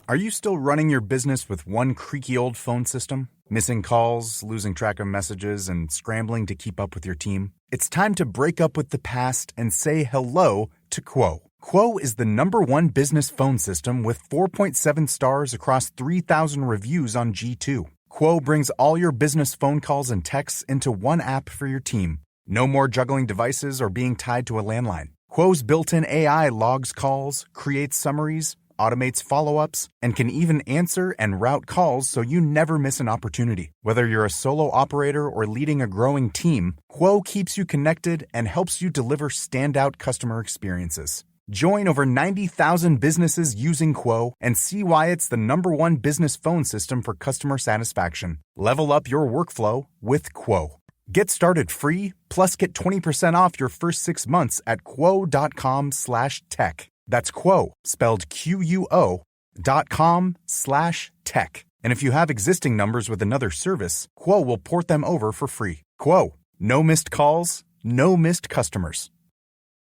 Are you still running your business with one creaky old phone system? Missing calls, losing track of messages, and scrambling to keep up with your team? It's time to break up with the past and say hello to Quo. Quo is the #1 business phone system with 4.7 stars across 3,000 reviews on G2. Quo brings all your business phone calls and texts into one app for your team. No more juggling devices or being tied to a landline. Quo's built-in AI logs calls, creates summaries, automates follow-ups, and can even answer and route calls so you never miss an opportunity. Whether you're a solo operator or leading a growing team, Quo keeps you connected and helps you deliver standout customer experiences. Join over 90,000 businesses using Quo and see why it's the #1 business phone system for customer satisfaction. Level up your workflow with Quo. Get started free, plus get 20% off your first 6 months at quo.com/tech. That's Quo, spelled QUO.com/tech. And if you have existing numbers with another service, Quo will port them over for free. Quo, no missed calls, no missed customers.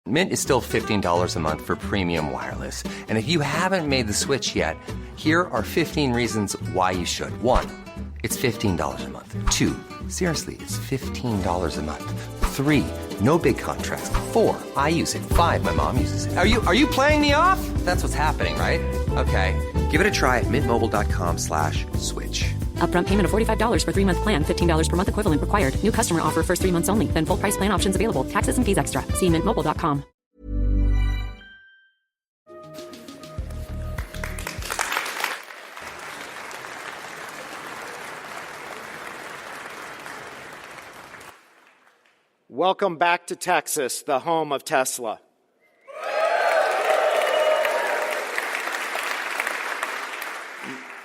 Mint is still $15 a month for premium wireless. And if you haven't made the switch yet, here are 15 reasons why you should. 1, it's $15 a month. 2, seriously, it's $15 a month. 3, no big contracts. 4, I use it. 5, my mom uses it. Are you playing me off? That's what's happening, right? Okay, give it a try at mintmobile.com/switch. Upfront payment of $45 for 3-month plan, $15 per month equivalent required. New customer offer first 3 months only. Then full price plan options available. Taxes and fees extra. See mintmobile.com. Welcome back to Texas, the home of Tesla.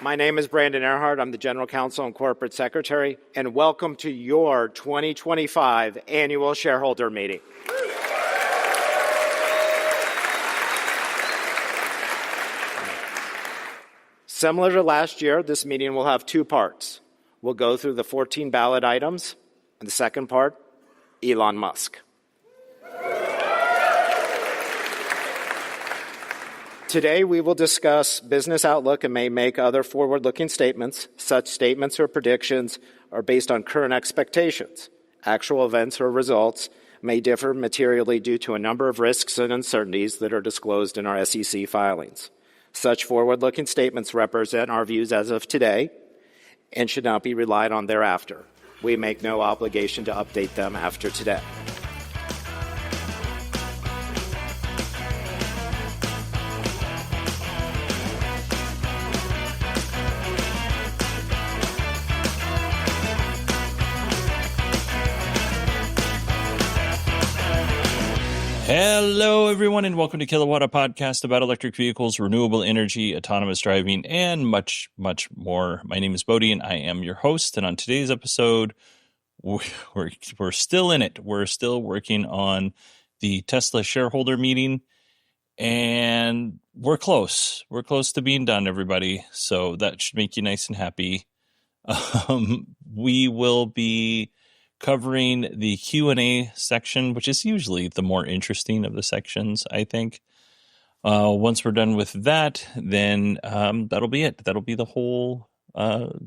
My name is Brandon Earhart. I'm the General Counsel and Corporate Secretary, and welcome to your 2025 Annual Shareholder Meeting. Similar to last year, this meeting will have 2 parts. We'll go through the 14 ballot items, and the second part, Elon Musk. Today, we will discuss business outlook and may make other forward-looking statements. Such statements or predictions are based on current expectations. Actual events or results may differ materially due to a number of risks and uncertainties that are disclosed in our SEC filings. Such forward-looking statements represent our views as of today and should not be relied on thereafter. We make no obligation to update them after today. Hello, everyone, and welcome to Kilowatt, a podcast about electric vehicles, renewable energy, autonomous driving, and much, much more. My name is Bodie, and I am your host. And on today's episode, we're still in it. We're still working on the Tesla shareholder meeting, and we're close. We're close to being done, everybody. So that should make you nice and happy. We will be covering the Q&A section, which is usually the more interesting of the sections, I think. Once we're done with that, then that'll be it. That'll be the whole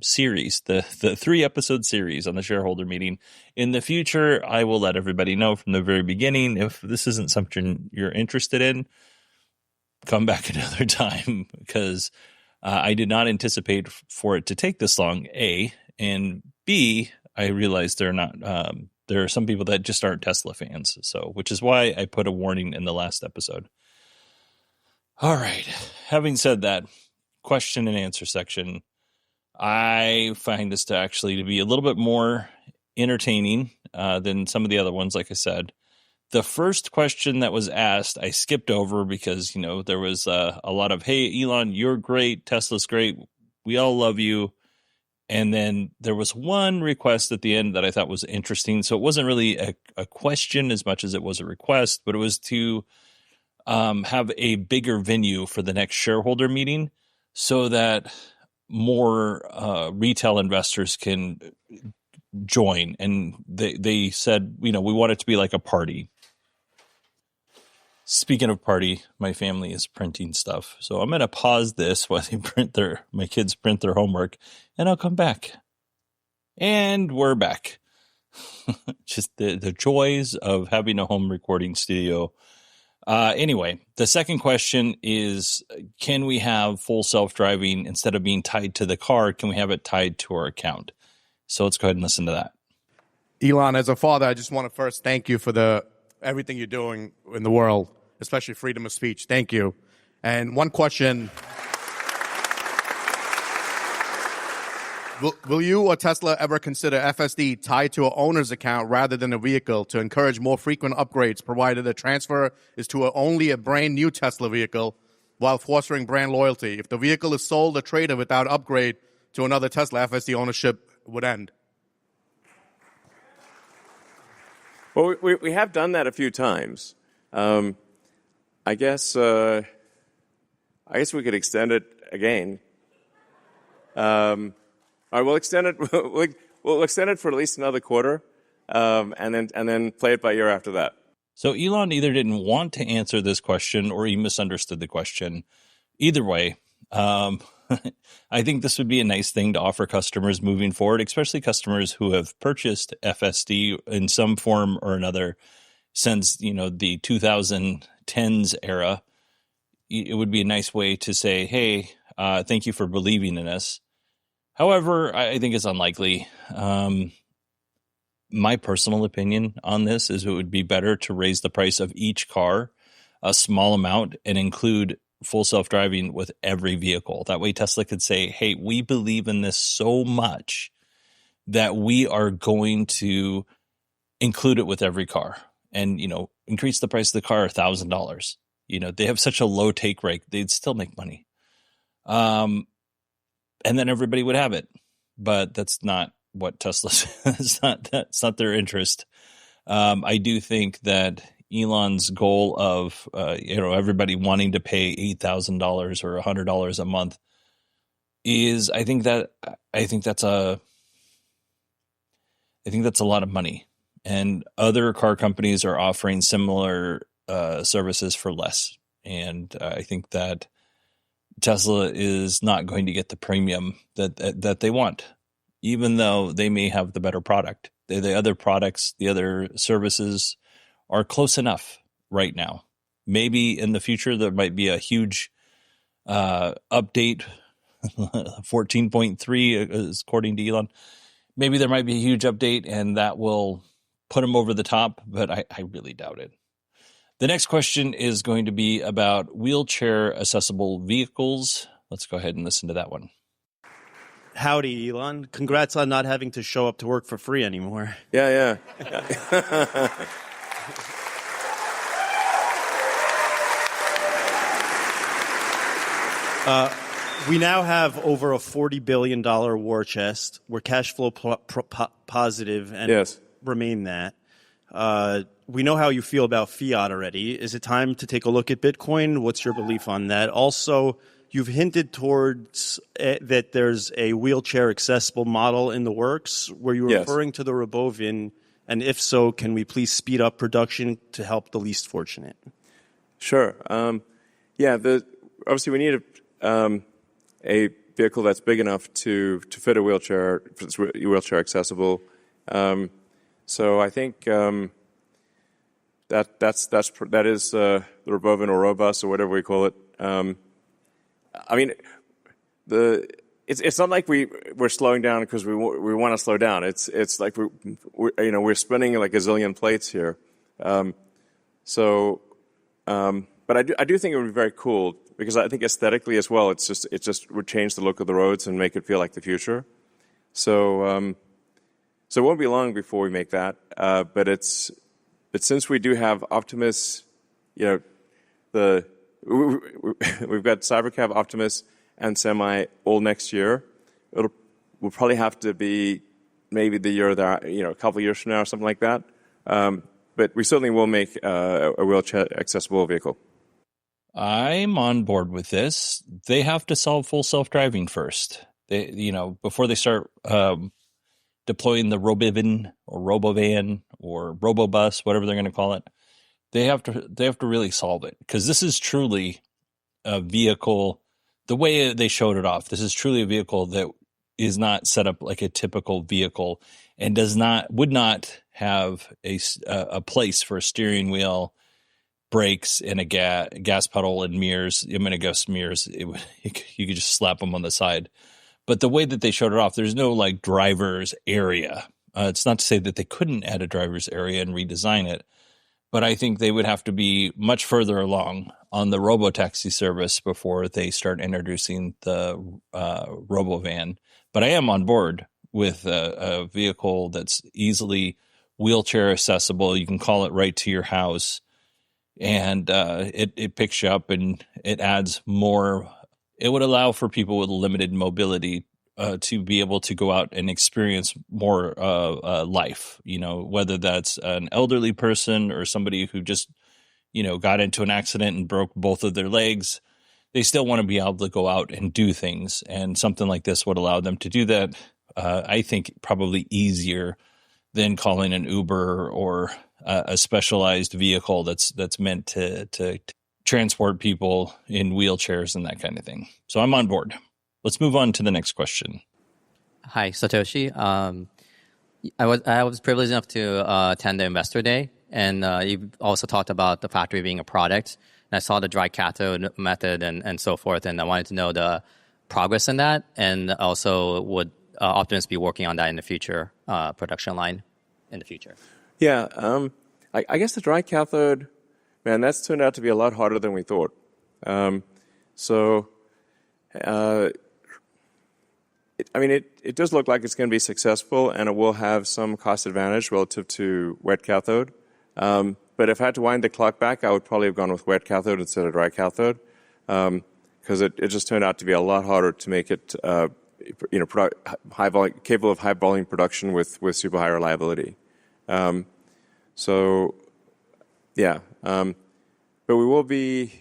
series, the 3-episode series on the shareholder meeting. In the future, I will let everybody know from the very beginning, if this isn't something you're interested in, come back another time, because I did not anticipate for it to take this long, A, and B, I realized there are some people that just aren't Tesla fans, so which is why I put a warning in the last episode. All right. Having said that, question and answer section. I find this to actually be a little bit more entertaining than some of the other ones, like I said. The first question that was asked, I skipped over because, there was a lot of, hey, Elon, you're great. Tesla's great. We all love you. And then there was one request at the end that I thought was interesting. So it wasn't really a question as much as it was a request, but it was to have a bigger venue for the next shareholder meeting so that more retail investors can join. And they said, we want it to be like a party. Speaking of party, my family is printing stuff. So I'm going to pause this while my kids print their homework, and I'll come back. And we're back. Just the joys of having a home recording studio. Anyway, the second question is, can we have full self-driving instead of being tied to the car? Can we have it tied to our account? So let's go ahead and listen to that. Elon, as a father, I just want to first thank you for everything you're doing in the world, especially freedom of speech. Thank you. And one question. Will you or Tesla ever consider FSD tied to an owner's account rather than a vehicle to encourage more frequent upgrades, provided the transfer is to only a brand new Tesla vehicle while fostering brand loyalty? If the vehicle is sold or traded without upgrade to another Tesla, FSD ownership would end. Well, we have done that a few times. I guess we could extend it again. All right, we'll extend it. We'll extend it for at least another quarter, and then play it by ear after that. So Elon either didn't want to answer this question or he misunderstood the question. Either way, I think this would be a nice thing to offer customers moving forward, especially customers who have purchased FSD in some form or another since, the 2010s era. It would be a nice way to say, hey, thank you for believing in us. However, I think it's unlikely. My personal opinion on this is it would be better to raise the price of each car a small amount and include full self-driving with every vehicle. That way Tesla could say, hey, we believe in this so much that we are going to include it with every car and, increase the price of the car $1,000. They have such a low take rate, they'd still make money. And then everybody would have it. But that's not what Tesla says. That's not their interest. I do think that Elon's goal of everybody wanting to pay $8,000 or $100 a month is I think that's a lot of money, and other car companies are offering similar services for less, and I think that Tesla is not going to get the premium that they want, even though they may have the better product. The other products, the other services are close enough right now. Maybe in the future there might be a huge update, 14.3 according to Elon. Maybe there might be a huge update and that will put them over the top, but I really doubt it. The next question is going to be about wheelchair accessible vehicles. Let's go ahead and listen to that one. Howdy, Elon. Congrats on not having to show up to work for free anymore. Yeah. We now have over a $40 billion war chest. We're cash flow positive and yes. Remain that. We know how you feel about fiat already. Is it time to take a look at Bitcoin? What's your belief on that? Also, you've hinted towards that there's a wheelchair accessible model in the works. Were you referring to the Robovin? And if so, can we please speed up production to help the least fortunate? Sure. Obviously we need a vehicle that's big enough to fit a wheelchair, if it's wheelchair accessible. So I think that is the Robovin or Robus or whatever we call it. It's not like we're slowing down because we want to slow down. It's like we're spinning like a zillion plates here. But I do think it would be very cool because I think aesthetically as well, it just would change the look of the roads and make it feel like the future. So it won't be long before we make that. But since we do have Optimus, we've got Cybercab, Optimus, and Semi all next year. We'll probably have to be maybe the year that a couple of years from now or something like that. But we certainly will make a wheelchair accessible vehicle. I'm on board with this. They have to solve full self-driving first. Before they start deploying the Robovin or Robovan or Robobus, whatever they're going to call it. they have to really solve it, because this is truly a vehicle. The way they showed it off, this is truly a vehicle that is not set up like a typical vehicle, and would not have a place for a steering wheel, brakes, and a gas pedal and mirrors. I'm going to guess mirrors. You could just slap them on the side. But the way that they showed it off, there's no like driver's area. It's not to say that they couldn't add a driver's area and redesign it, but I think they would have to be much further along on the robotaxi service before they start introducing the robovan. But I am on board with a vehicle that's easily wheelchair accessible. You can call it right to your house, and it picks you up, and it adds more. It would allow for people with limited mobility to be able to go out and experience more life, whether that's an elderly person or somebody who just, got into an accident and broke both of their legs. They still want to be able to go out and do things. And something like this would allow them to do that. I think probably easier than calling an Uber or a specialized vehicle that's meant to transport people in wheelchairs and that kind of thing. So I'm on board. Let's move on to the next question. Hi, Satoshi. I was privileged enough to attend the Investor Day, and you also talked about the factory being a product. And I saw the dry cathode method and so forth, and I wanted to know the progress in that, and also would Optimus be working on that in the future production line in the future? Yeah, I guess the dry cathode, man, that's turned out to be a lot harder than we thought. It does look like it's going to be successful, and it will have some cost advantage relative to wet cathode. But if I had to wind the clock back, I would probably have gone with wet cathode instead of dry cathode, because it just turned out to be a lot harder to make it, high volume, capable of high volume production with super high reliability. But we will be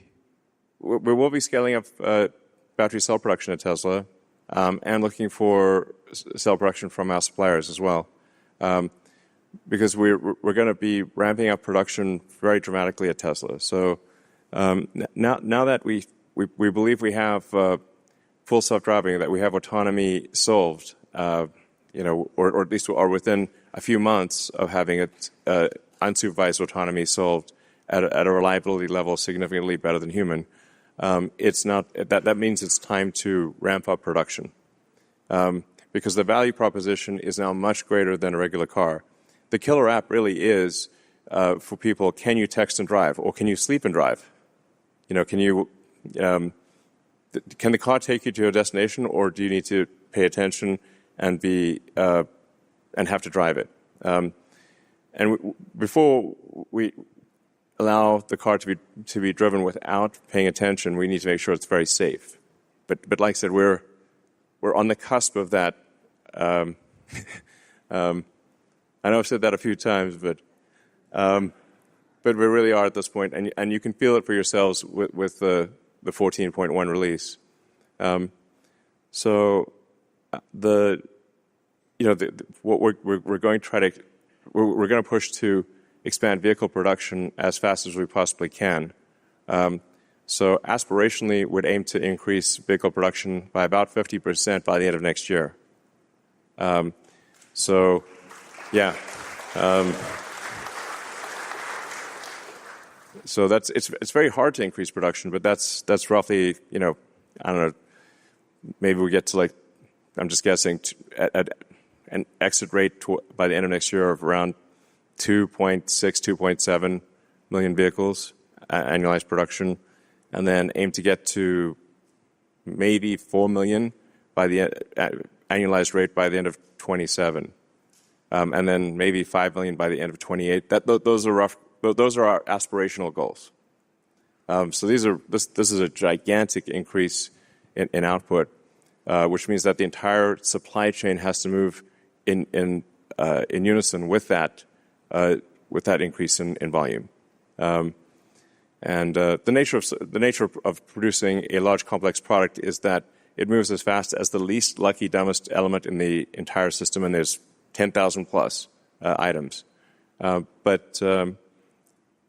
scaling up battery cell production at Tesla, and looking for cell production from our suppliers as well, because we're going to be ramping up production very dramatically at Tesla. So now that we believe we have full self-driving, that we have autonomy solved, or at least are within a few months of having it unsupervised autonomy solved at a reliability level significantly better than human. That means it's time to ramp up production, because the value proposition is now much greater than a regular car. The killer app really is for people: can you text and drive, or can you sleep and drive? Can the car take you to your destination, or do you need to pay attention and have to drive it? Before we allow the car to be driven without paying attention, we need to make sure it's very safe. But like I said, we're on the cusp of that. I know I've said that a few times, but we really are at this point, and you can feel it for yourselves with the 14.1 release. What we're going to push to expand vehicle production as fast as we possibly can. So aspirationally, we'd aim to increase vehicle production by about 50% by the end of next year. So it's very hard to increase production, but that's roughly, I don't know, maybe we get to, I'm just guessing, at an exit rate by the end of next year of around 2.6, 2.7 million vehicles annualized production, and then aim to get to maybe 4 million by the annualized rate by the end of 27, and then maybe 5 million by the end of 28. Those are our aspirational goals. So this is a gigantic increase in output, which means that the entire supply chain has to move in unison with that increase in volume. The nature of producing a large complex product is that it moves as fast as the least lucky, dumbest element in the entire system, and there's 10,000 plus items. But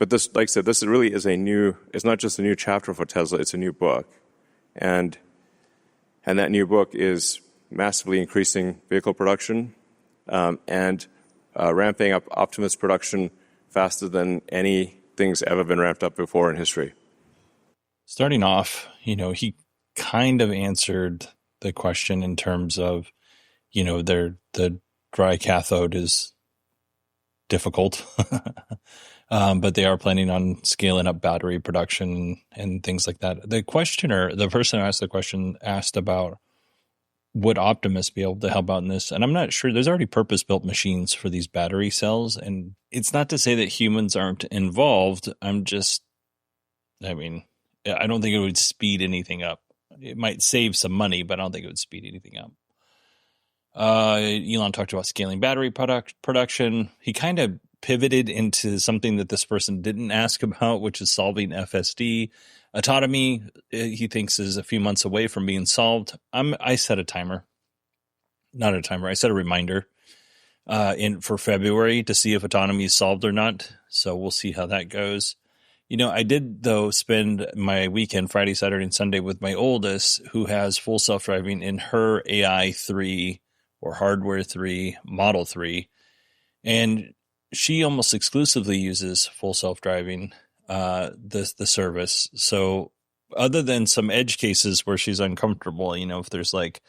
But this, like I said, this really is it's not just a new chapter for Tesla, it's a new book. And that new book is massively increasing vehicle production and ramping up Optimus production faster than anything's ever been ramped up before in history. Starting off, he kind of answered the question in terms of, the dry cathode is difficult, but they are planning on scaling up battery production and things like that. The person who asked the question asked about would Optimus be able to help out in this? And I'm not sure. There's already purpose-built machines for these battery cells, and it's not to say that humans aren't involved. I don't think it would speed anything up. It might save some money, but I don't think it would speed anything up. Elon talked about scaling battery production. He kind of pivoted into something that this person didn't ask about, which is solving FSD. Autonomy, he thinks, is a few months away from being solved. I set a timer. Not a timer. I set a reminder for February to see if autonomy is solved or not. So we'll see how that goes. I did, though, spend my weekend, Friday, Saturday, and Sunday with my oldest, who has full self-driving in her AI 3 or Hardware 3, Model 3. And she almost exclusively uses full self-driving, the service. So other than some edge cases where she's uncomfortable, if there's like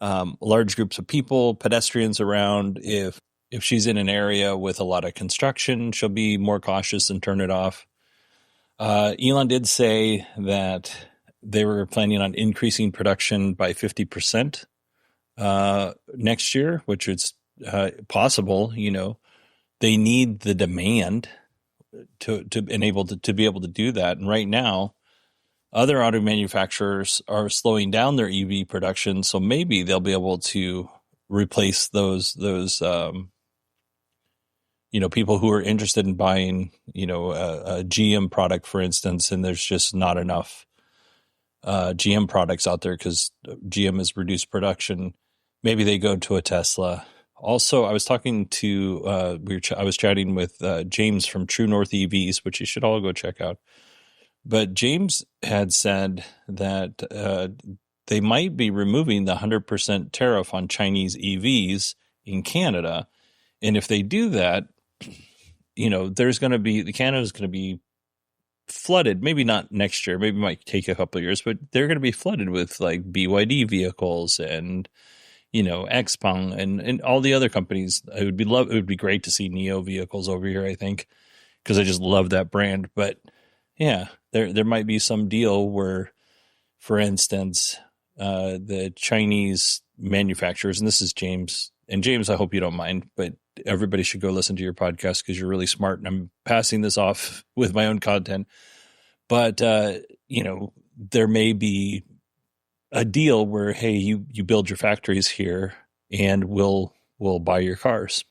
large groups of people, pedestrians around, if she's in an area with a lot of construction, she'll be more cautious and turn it off. Elon did say that they were planning on increasing production by 50% next year, which is possible. They need the demand to enable to be able to do that. And right now, other auto manufacturers are slowing down their EV production, so maybe they'll be able to replace those people who are interested in buying, a GM product, for instance, and there's just not enough GM products out there because GM has reduced production. Maybe they go to a Tesla. Also, I was talking to, I was chatting with James from True North EVs, which you should all go check out. But James had said that they might be removing the 100% tariff on Chinese EVs in Canada. And if they do that, Canada's going to be flooded. Maybe not next year. Maybe it might take a couple of years, but they're going to be flooded with like BYD vehicles and XPeng and all the other companies. It would be great to see NIO vehicles over here, I think, because I just love that brand. But yeah, there might be some deal where, for instance, the Chinese manufacturers, and this is James, and James, I hope you don't mind, but everybody should go listen to your podcast because you're really smart, and I'm passing this off with my own content. But there may be a deal where, hey, you build your factories here and we'll buy your cars.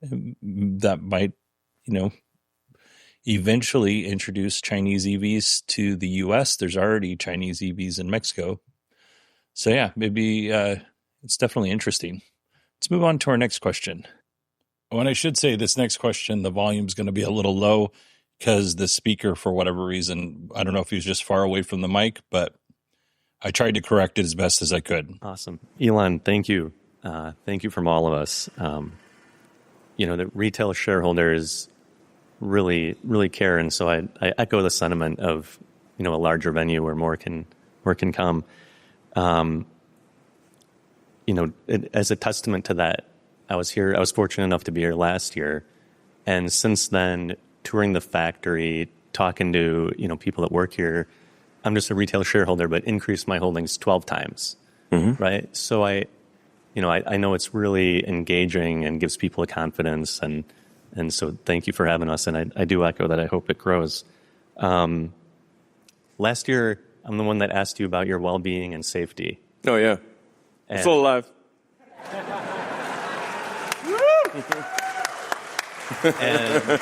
That might, eventually introduce Chinese EVs to the US. There's already Chinese EVs in Mexico. So yeah, maybe it's definitely interesting. Let's move on to our next question. Oh, and I should say this next question, the volume's going to be a little low because the speaker, for whatever reason, I don't know if he was just far away from the mic, but I tried to correct it as best as I could. Awesome. Elon, thank you. Thank you from all of us. The retail shareholders really, really care. And so I echo the sentiment of, a larger venue where more can come. As a testament to that, I was fortunate enough to be here last year. And since then, touring the factory, talking to, people that work here, I'm just a retail shareholder, but increased my holdings 12 times, right? So I know it's really engaging and gives people a confidence. And so thank you for having us. And I do echo that. I hope it grows. Last year, I'm the one that asked you about your well-being and safety. Oh, yeah. I'm still alive. And,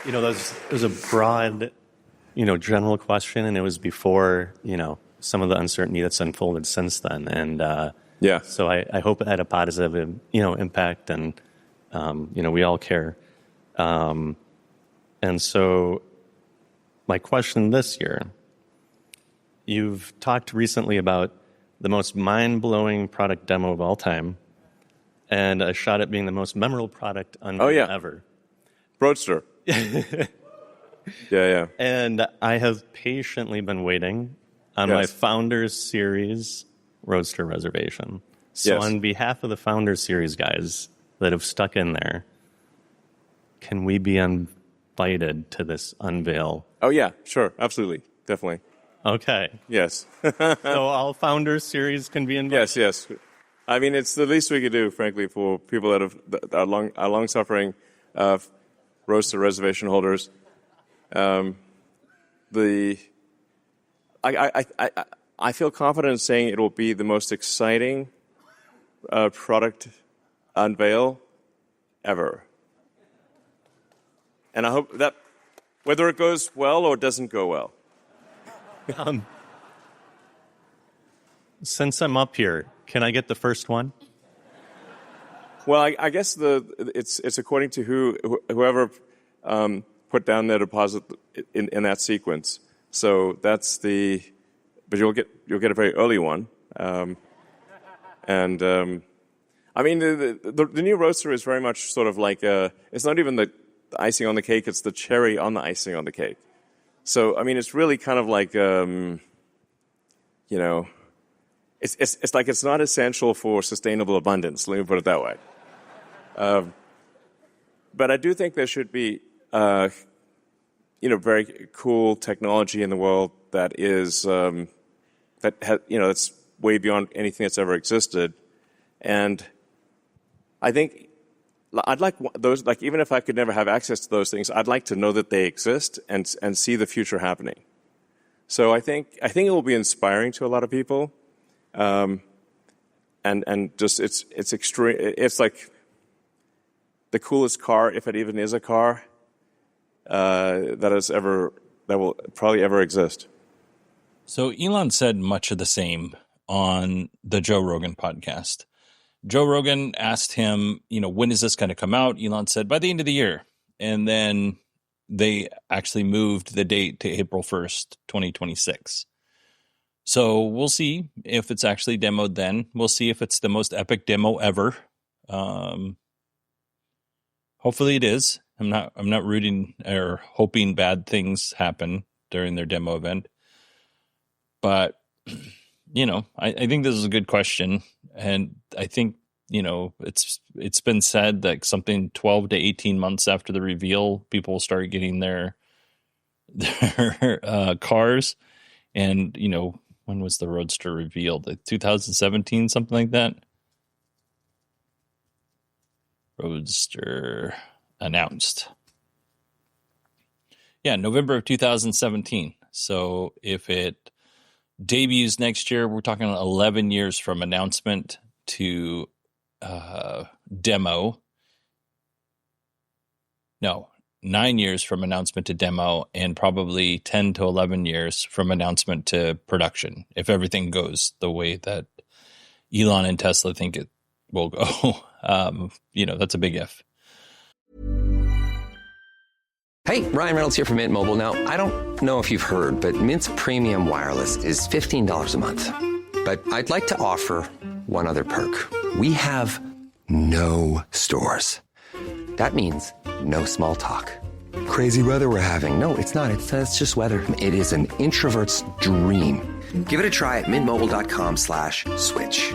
there's a broad, general question, and it was before, some of the uncertainty that's unfolded since then. And, so I hope it had a positive, impact, and, we all care. And so, My question this year, you've talked recently about the most mind-blowing product demo of all time and a shot at being the most memorable product ever. Roadster. Yeah. And I have patiently been waiting on my Founders Series Roadster reservation. So on behalf of the Founders Series guys that have stuck in there, can we be invited to this unveil? Oh, yeah, sure. Absolutely. Definitely. Okay. Yes. So all Founders Series can be invited? Yes. I mean, it's the least we could do, frankly, for people that are long-suffering Roadster reservation holders. I feel confident in saying it will be the most exciting product unveil ever. And I hope that whether it goes well or doesn't go well. Since I'm up here, can I get the first one? Well, I guess it's according to whoever put down their deposit in that sequence. So that's but you'll get a very early one. I mean, the new Roadster is very much sort of like it's not even the icing on the cake; it's the cherry on the icing on the cake. So I mean, it's really kind of like it's like it's not essential for sustainable abundance. Let me put it that way. But I do think there should be very cool technology in the world that is that's way beyond anything that's ever existed, and I think I'd like those. Like, even if I could never have access to those things, I'd like to know that they exist and see the future happening. So I think it will be inspiring to a lot of people, and just it's extreme. It's like the coolest car, if it even is a car, that will probably ever exist. So Elon said much of the same on the Joe Rogan podcast. Joe Rogan asked him, when is this going to come out? Elon said, by the end of the year. And then they actually moved the date to April 1st, 2026. So we'll see if it's actually demoed then. We'll see if it's the most epic demo ever. Hopefully it is. I'm not rooting or hoping bad things happen during their demo event. But, I think this is a good question. And I think, it's been said that something 12 to 18 months after the reveal, people will start getting their cars. And, when was the Roadster revealed? 2017, something like that? Roadster announced. Yeah, November of 2017. So if it debuts next year, we're talking 11 years from announcement to demo. No, 9 years from announcement to demo, and probably 10 to 11 years from announcement to production, if everything goes the way that Elon and Tesla think it will go. That's a big if. Hey, Ryan Reynolds here from Mint Mobile. Now, I don't know if you've heard, but Mint's premium wireless is $15 a month. But I'd like to offer one other perk. We have no stores. That means no small talk. Crazy weather we're having. No, it's not. It's just weather. It is an introvert's dream. Give it a try at mintmobile.com/switch.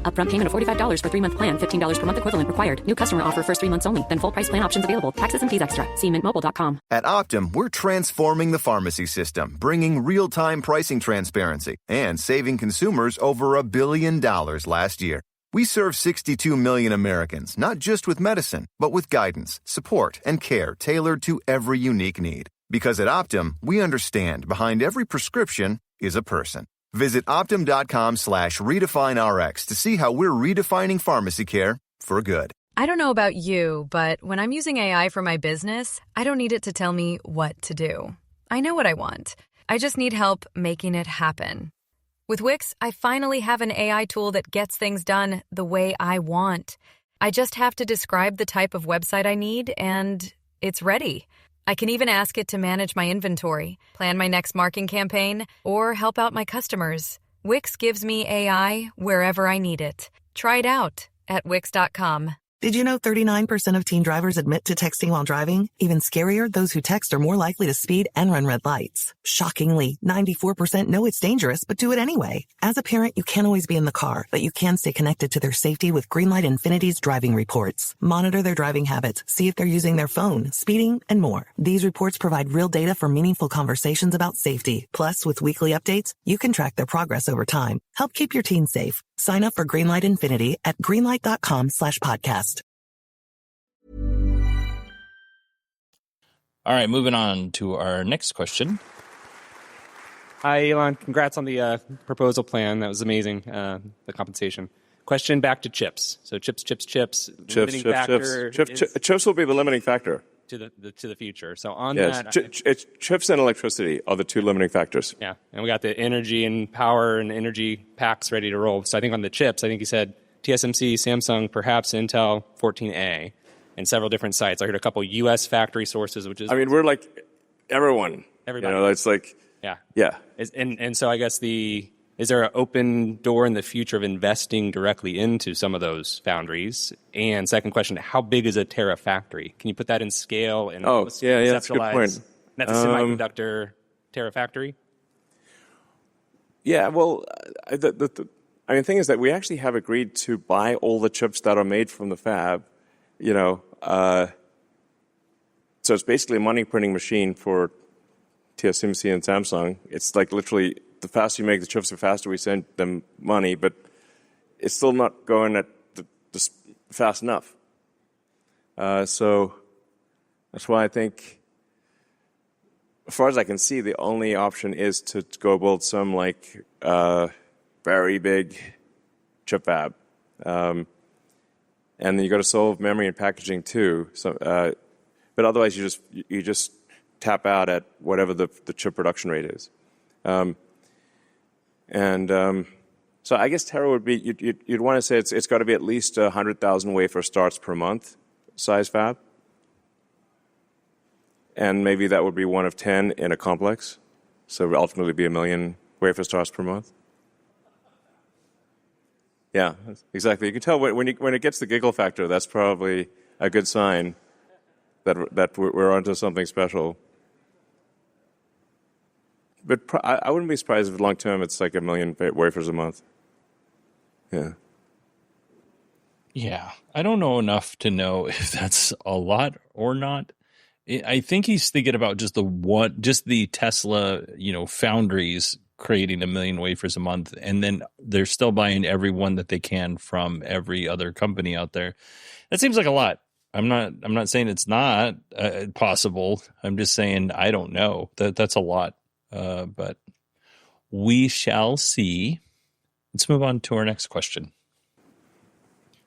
Upfront payment of $45 for 3-month plan, $15 per month equivalent required. New customer offer first 3 months only. Then full price plan options available. Taxes and fees extra. See mintmobile.com. At Optum, we're transforming the pharmacy system, bringing real-time pricing transparency and saving consumers over $1 billion last year. We serve 62 million Americans, not just with medicine, but with guidance, support, and care tailored to every unique need. Because at Optum, we understand behind every prescription is a person. Visit Optum.com/RedefineRx to see how we're redefining pharmacy care for good. I don't know about you, but when I'm using AI for my business, I don't need it to tell me what to do. I know what I want. I just need help making it happen. With Wix, I finally have an AI tool that gets things done the way I want. I just have to describe the type of website I need, and it's ready. I can even ask it to manage my inventory, plan my next marketing campaign, or help out my customers. Wix gives me AI wherever I need it. Try it out at Wix.com. Did you know 39% of teen drivers admit to texting while driving? Even scarier, those who text are more likely to speed and run red lights. Shockingly, 94% know it's dangerous but do it anyway. As a parent, you can't always be in the car, but you can stay connected to their safety with Greenlight Infinity's driving reports. Monitor their driving habits, see if they're using their phone, speeding, and more. These reports provide real data for meaningful conversations about safety. Plus, with weekly updates, you can track their progress over time. Help keep your teens safe. Sign up for Greenlight Infinity at greenlight.com/podcast. All right, moving on to our next question. Hi, Elon. Congrats on the proposal plan. That was amazing, the compensation. Question back to chips. So chips. Chips will be the limiting factor. To the future. So on that... chips and electricity are the two limiting factors. Yeah, and we got the energy and power and energy packs ready to roll. So I think on the chips, I think you said TSMC, Samsung, perhaps Intel 14A, and several different sites. I heard a couple U.S. factory sources, which is... I mean, we're like everyone. Everybody. You know, it's like... Yeah. And so I guess is there an open door in the future of investing directly into some of those foundries? And second question, how big is a Tera factory? Can you put that in scale? And that's a good point. That's a semiconductor Tera factory? Yeah, well, the thing is that we actually have agreed to buy all the chips that are made from the fab, you know. So it's basically a money printing machine for TSMC and Samsung. It's like literally... the faster you make the chips, the faster we send them money, but it's still not going at the fast enough. So that's why I think, as far as I can see, the only option is to go build some like very big chip fab, and then you got to solve memory and packaging too. So, but otherwise, you just tap out at whatever the chip production rate is. So I guess Tera would be, you'd want to say it's got to be at least 100,000 wafer starts per month size fab. And maybe that would be one of 10 in a complex. So it would ultimately be 1 million wafer starts per month. Yeah, exactly. You can tell when it gets the giggle factor, that's probably a good sign that we're onto something special. But I wouldn't be surprised if long term it's like 1 million wafers a month. Yeah. Yeah. I don't know enough to know if that's a lot or not. I think he's thinking about just the Tesla, foundries creating 1 million wafers a month, and then they're still buying every one that they can from every other company out there. That seems like a lot. I'm not saying it's not possible. I'm just saying I don't know. That's a lot. But we shall see. Let's move on to our next question.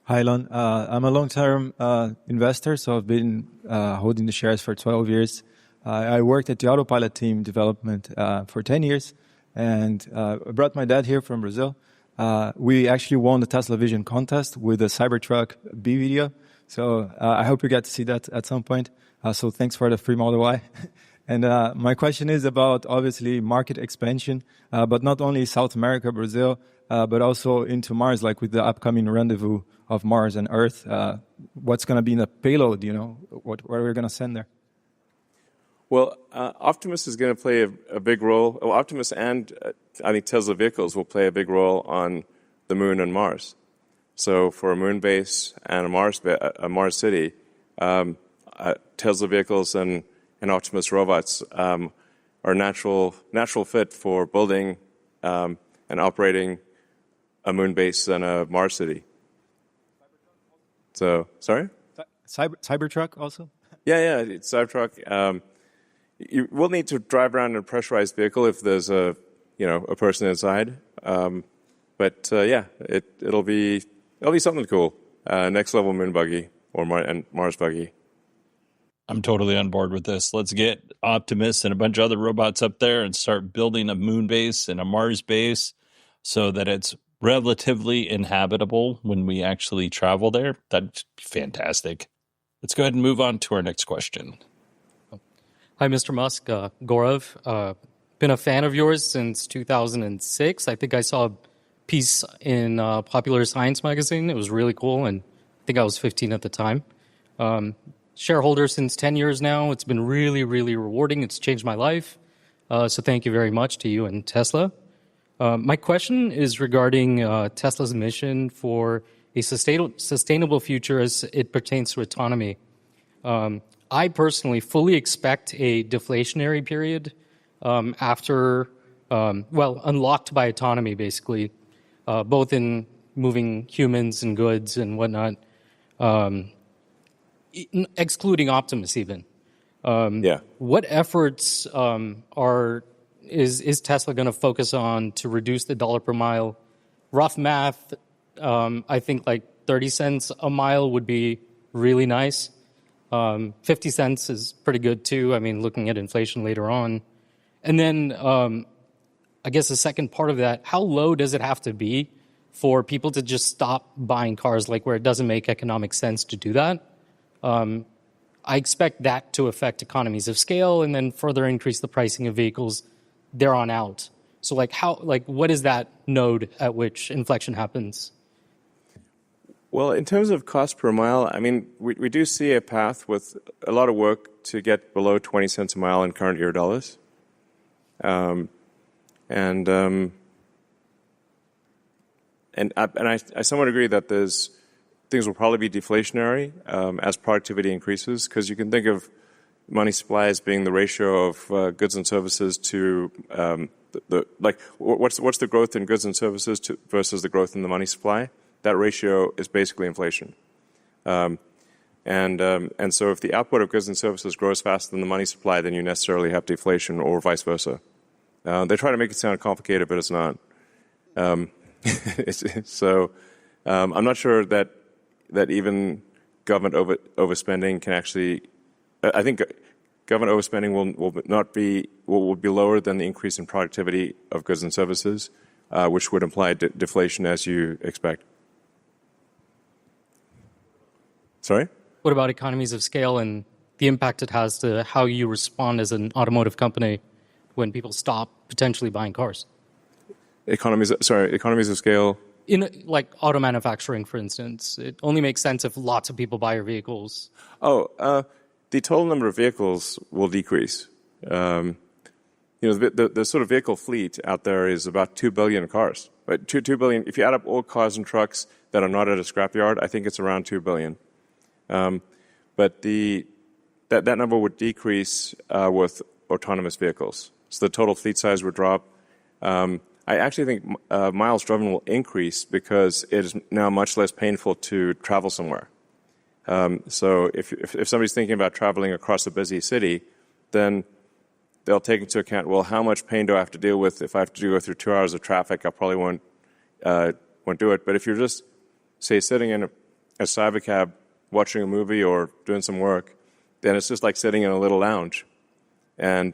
Hi, Elon. I'm a long-term investor, so I've been holding the shares for 12 years. I worked at the Autopilot team development for 10 years, and I brought my dad here from Brazil. We actually won the Tesla Vision contest with the Cybertruck B video, so I hope you get to see that at some point. So thanks for the free Model Y. And my question is about, obviously, market expansion, but not only South America, Brazil, but also into Mars, like with the upcoming rendezvous of Mars and Earth. What's going to be in the payload, what are we going to send there? Well, Optimus is going to play a big role. Well, Optimus and I think Tesla vehicles will play a big role on the Moon and Mars. So for a Moon base and a Mars city, Tesla vehicles and Optimus robots are natural fit for building and operating a Moon base and a Mars city. So, sorry? Cybertruck also? Yeah, it's Cybertruck. You will need to drive around in a pressurized vehicle if there's a person inside. But it'll be something cool. Next level Moon buggy or Mars buggy. I'm totally on board with this. Let's get Optimus and a bunch of other robots up there and start building a Moon base and a Mars base so that it's relatively inhabitable when we actually travel there. That's fantastic. Let's go ahead and move on to our next question. Hi, Mr. Musk. Gaurav. Been a fan of yours since 2006. I think I saw a piece in Popular Science magazine. It was really cool, and I think I was 15 at the time. Shareholder since 10 years now. It's been really, really rewarding. It's changed my life. So thank you very much to you and Tesla. My question is regarding Tesla's mission for a sustainable future as it pertains to autonomy. I personally fully expect a deflationary period after, unlocked by autonomy, basically, both in moving humans and goods and whatnot, excluding Optimus even. What efforts is Tesla going to focus on to reduce the dollar per mile? Rough math, I think like 30 cents a mile would be really nice. 50 cents is pretty good too. I mean, looking at inflation later on. And then I guess the second part of that, how low does it have to be for people to just stop buying cars, like where it doesn't make economic sense to do that? I expect that to affect economies of scale and then further increase the pricing of vehicles there on out. So what is that node at which inflection happens? Well, in terms of cost per mile, I mean, we do see a path with a lot of work to get below 20 cents a mile in current year dollars. I somewhat agree that things will probably be deflationary as productivity increases, because you can think of money supply as being the ratio of goods and services to what's the growth in goods and services versus the growth in the money supply. That ratio is basically inflation. So if the output of goods and services grows faster than the money supply, then you necessarily have deflation, or vice versa. They try to make it sound complicated, but it's not. I'm not sure that even government overspending can actually. I think government overspending will be lower than the increase in productivity of goods and services, which would imply deflation as you expect. Sorry? What about economies of scale and the impact it has to how you respond as an automotive company when people stop potentially buying cars? Economies of scale? In like auto manufacturing, for instance, it only makes sense if lots of people buy your vehicles. The total number of vehicles will decrease. The sort of vehicle fleet out there is about 2 billion cars. Right? 2 billion. If you add up all cars and trucks that are not at a scrapyard, I think it's around 2 billion. But that number would decrease with autonomous vehicles. So the total fleet size would drop. I actually think miles driven will increase because it is now much less painful to travel somewhere. So if somebody's thinking about traveling across a busy city, then they'll take into account, well, how much pain do I have to deal with? If I have to go through 2 hours of traffic, I probably won't do it. But if you're just, say, sitting in a cybercab watching a movie or doing some work, then it's just like sitting in a little lounge. So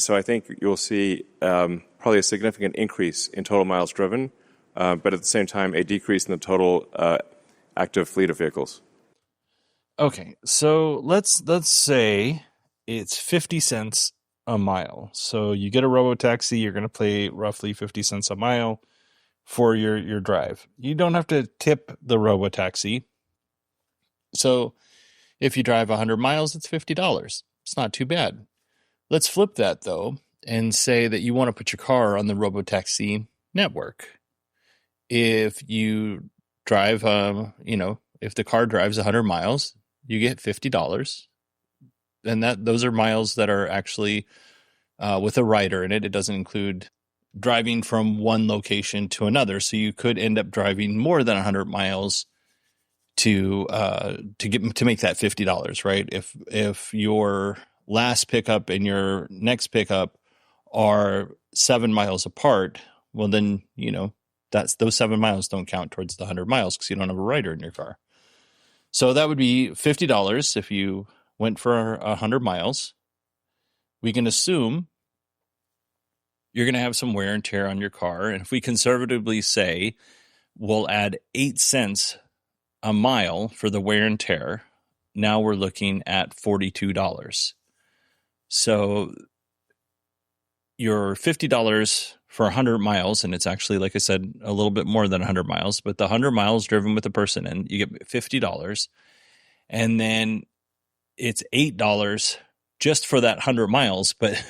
I think you'll see probably a significant increase in total miles driven, but at the same time, a decrease in the total active fleet of vehicles. Okay, so let's say it's 50 cents a mile. So you get a robotaxi, you're going to pay roughly 50 cents a mile for your drive. You don't have to tip the robotaxi. So if you drive 100 miles, it's $50. It's not too bad. Let's flip that, though, and say that you want to put your car on the robotaxi network. If you drive, if the car drives 100 miles, you get $50. And those are miles that are actually with a rider in it. It doesn't include driving from one location to another. So you could end up driving more than 100 miles to make that $50, right? If your last pickup and your next pickup are 7 miles apart, well then, those 7 miles don't count towards the 100 miles because you don't have a rider in your car. So that would be $50 if you went for 100 miles. We can assume you're going to have some wear and tear on your car. And if we conservatively say we'll add 8 cents a mile for the wear and tear, now we're looking at $42. So your $50 for 100 miles, and it's actually, like I said, a little bit more than 100 miles, but the 100 miles driven with a person in, you get $50. And then it's $8 just for that 100 miles, but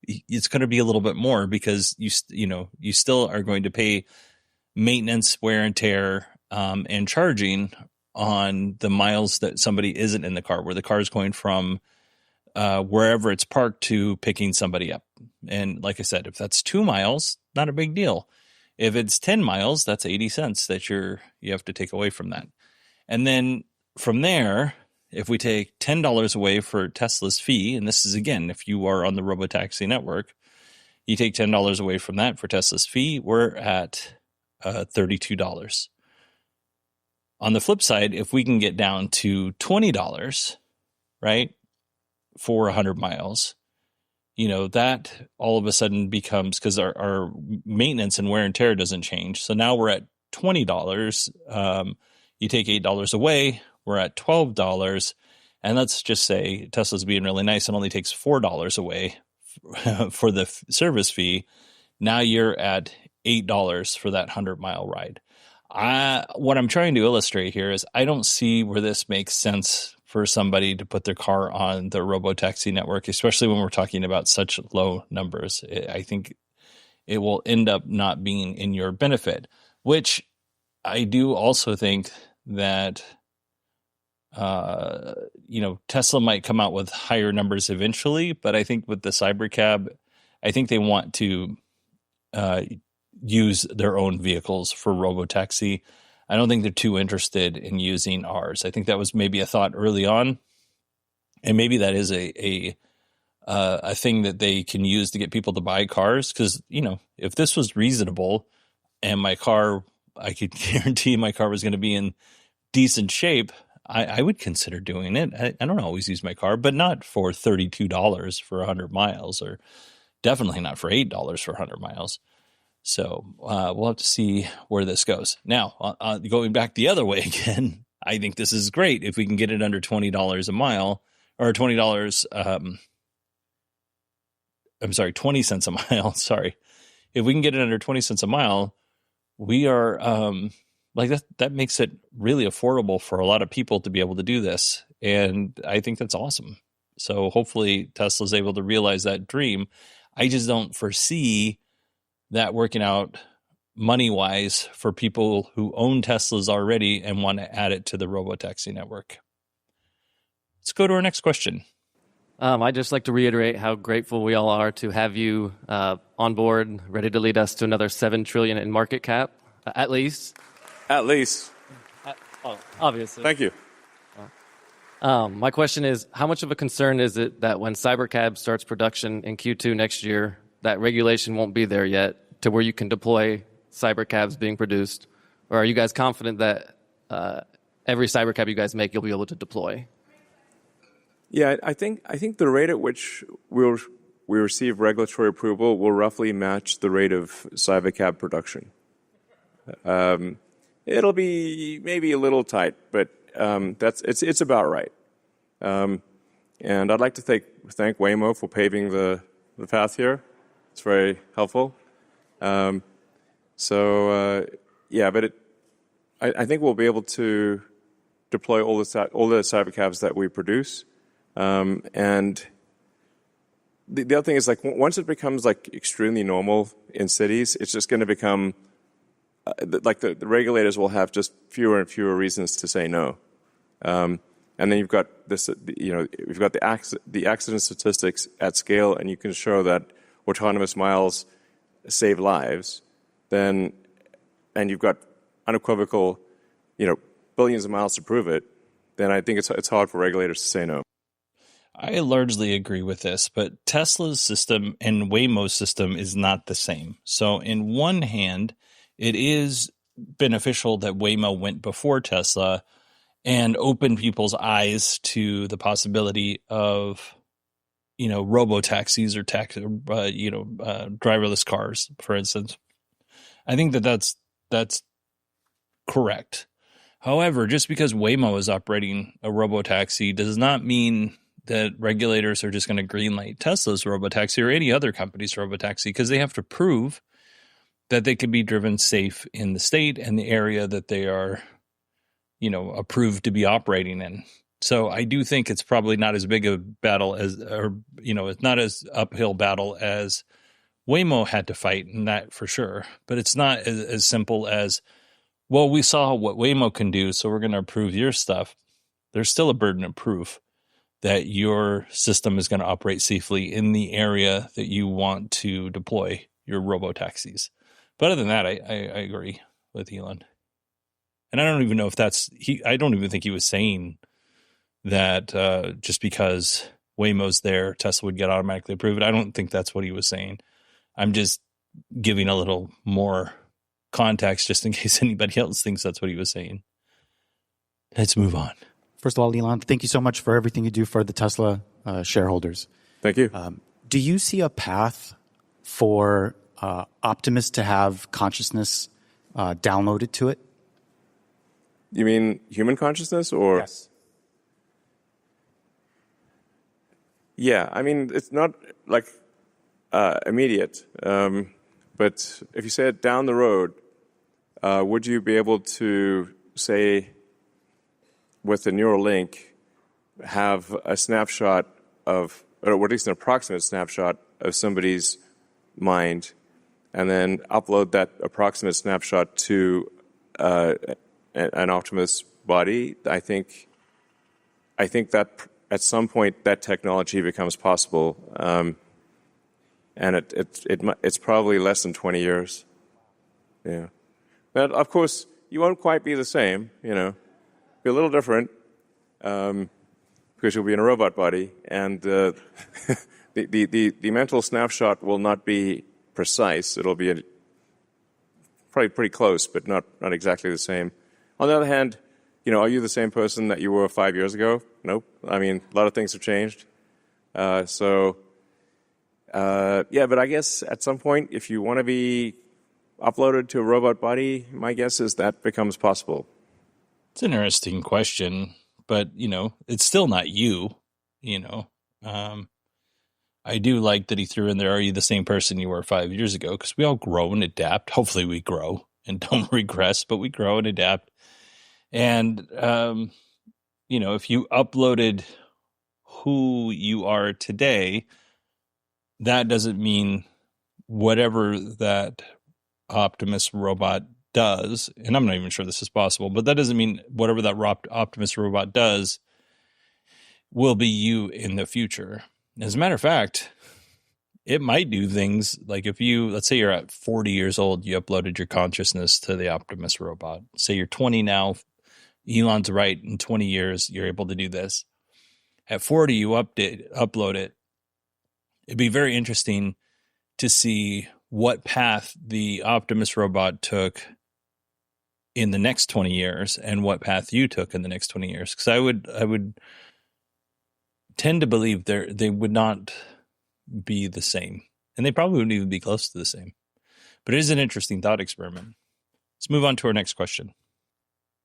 it's going to be a little bit more because you still are going to pay maintenance, wear and tear, and charging on the miles that somebody isn't in the car, where the car is going from wherever it's parked to picking somebody up. And like I said, if that's 2 miles, not a big deal. If it's 10 miles, that's 80 cents that you have to take away from that. And then from there, if we take $10 away for Tesla's fee, and this is, again, if you are on the Robotaxi network, you take $10 away from that for Tesla's fee, we're at $32. On the flip side, if we can get down to $20, right, for 100 miles, that all of a sudden becomes, because our maintenance and wear and tear doesn't change. So now we're at $20. You take $8 away, we're at $12. And let's just say Tesla's being really nice and only takes $4 away for the service fee. Now you're at $8 for that 100-mile ride. What I'm trying to illustrate here is I don't see where this makes sense for somebody to put their car on the Robotaxi network, especially when we're talking about such low numbers. I think it will end up not being in your benefit, which I do also think that, Tesla might come out with higher numbers eventually, but I think with the Cybercab, I think they want to use their own vehicles for Robotaxi. I don't think they're too interested in using ours. I think that was maybe a thought early on, and maybe that is a thing that they can use to get people to buy cars. Because if this was reasonable, and my car, I could guarantee my car was going to be in decent shape, I would consider doing it. I don't always use my car, but not for $32 for 100 miles, or definitely not for $8 for 100 miles. So we'll have to see where this goes. Now, going back the other way again, I think this is great if we can get it under $20 a mile, or $20. I'm sorry, 20 cents a mile. Sorry. If we can get it under 20 cents a mile, we are that makes it really affordable for a lot of people to be able to do this. And I think that's awesome. So hopefully Tesla's able to realize that dream. I just don't foresee that working out money-wise for people who own Teslas already and want to add it to the Robotaxi network. Let's go to our next question. I'd just like to reiterate how grateful we all are to have you on board, ready to lead us to another $7 trillion in market cap, at least. At least. Obviously. Thank you. My question is, how much of a concern is it that when Cybercab starts production in Q2 next year, that regulation won't be there yet to where you can deploy Cybercabs being produced? Or are you guys confident that every Cybercab you guys make, you'll be able to deploy? Yeah, I think the rate at which we receive regulatory approval will roughly match the rate of Cybercab production. It'll be maybe a little tight, but it's about right. And I'd like to thank Waymo for paving the path here. It's very helpful. But I think we'll be able to deploy all the Cybercabs that we produce. And the other thing is, once it becomes extremely normal in cities, it's just going to become the regulators will have just fewer and fewer reasons to say no. And then you've got this, we've got the accident statistics at scale, and you can show that autonomous miles save lives. And you've got unequivocal, billions of miles to prove it. Then I think it's hard for regulators to say no. I largely agree with this, but Tesla's system and Waymo's system is not the same. So in one hand, it is beneficial that Waymo went before Tesla and opened people's eyes to the possibility of, robo-taxis or driverless cars, for instance. I think that's correct. However, just because Waymo is operating a robo-taxi does not mean that regulators are just going to greenlight Tesla's robotaxi or any other company's robotaxi because they have to prove that they can be driven safe in the state and the area that they are, approved to be operating in. So I do think it's probably not as big a battle it's not as uphill battle as Waymo had to fight, and that for sure. But it's not as simple as, well, we saw what Waymo can do, so we're going to approve your stuff. There's still a burden of proof that your system is going to operate safely in the area that you want to deploy your robotaxis. But other than that, I agree with Elon. And I don't even know if I don't even think he was saying that just because Waymo's there, Tesla would get automatically approved. I don't think that's what he was saying. I'm just giving a little more context just in case anybody else thinks that's what he was saying. Let's move on. First of all, Elon, thank you so much for everything you do for the Tesla shareholders. Thank you. Do you see a path for Optimus to have consciousness downloaded to it? You mean human consciousness or? Yes. Yeah, I mean, it's not like immediate. But if you said down the road, would you be able to, say, with the neural link, have a snapshot of, or at least an approximate snapshot of somebody's mind, and then upload that approximate snapshot to an Optimus body? I think that at some point that technology becomes possible, and it's probably less than 20 years. Yeah, but of course you won't quite be the same. Be a little different because you'll be in a robot body, and the mental snapshot will not be precise. It'll be probably pretty close, but not exactly the same. On the other hand, are you the same person that you were 5 years ago? Nope. I mean, a lot of things have changed. But I guess at some point, if you want to be uploaded to a robot body, my guess is that becomes possible. It's an interesting question, but, it's still not you, I do like that he threw in there, are you the same person you were 5 years ago? Because we all grow and adapt. Hopefully we grow and don't regress, but we grow and adapt. And, if you uploaded who you are today, that doesn't mean whatever that Optimus robot does, and I'm not even sure this is possible, but that doesn't mean whatever that Optimus robot does will be you in the future. As a matter of fact, it might do things like if let's say you're at 40 years old, you uploaded your consciousness to the Optimus robot. Say you're 20 now, Elon's right, in 20 years, you're able to do this. At 40, you upload it. It'd be very interesting to see what path the Optimus robot took in the next 20 years and what path you took in the next 20 years. Because I would tend to believe they would not be the same. And they probably wouldn't even be close to the same. But it is an interesting thought experiment. Let's move on to our next question.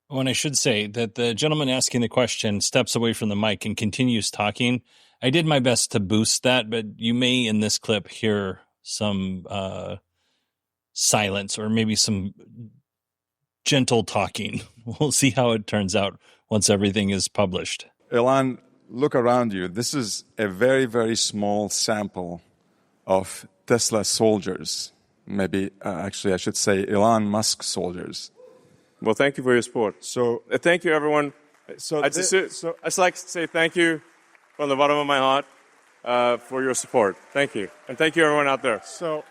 Oh, and I should say that the gentleman asking the question steps away from the mic and continues talking. I did my best to boost that, but you may in this clip hear some silence or maybe some gentle talking. We'll see how it turns out once everything is published. Elon, look around you. This is a very, very small sample of Tesla soldiers. Maybe, actually, I should say Elon Musk soldiers. Well, thank you for your support. So, thank you, everyone. I'd just like to say thank you from the bottom of my heart for your support. Thank you. And thank you, everyone out there. So,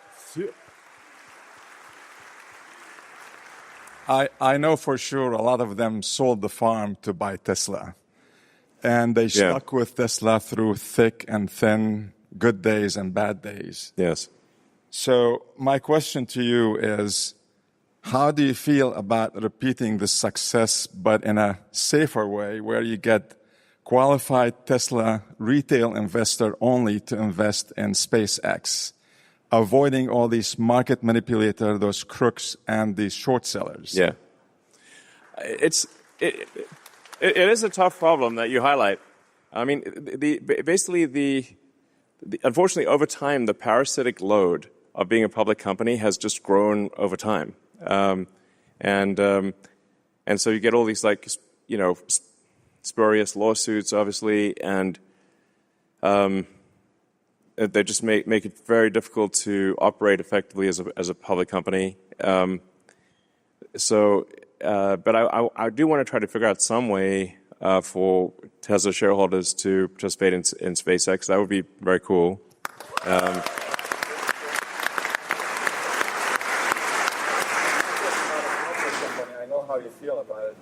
I know for sure a lot of them sold the farm to buy Tesla. And they stuck with Tesla through thick and thin, good days and bad days. Yes. So my question to you is, how do you feel about repeating the success, but in a safer way, where you get qualified Tesla retail investor only to invest in SpaceX, avoiding all these market manipulators, those crooks, and these short sellers? Yeah. It is a tough problem that you highlight. I mean, unfortunately, over time, the parasitic load of being a public company has just grown over time, and so you get all these spurious lawsuits, obviously, and they just make it very difficult to operate effectively as a public company. But I do want to try to figure out some way for Tesla shareholders to participate in SpaceX. That would be very cool. I know how you feel about it.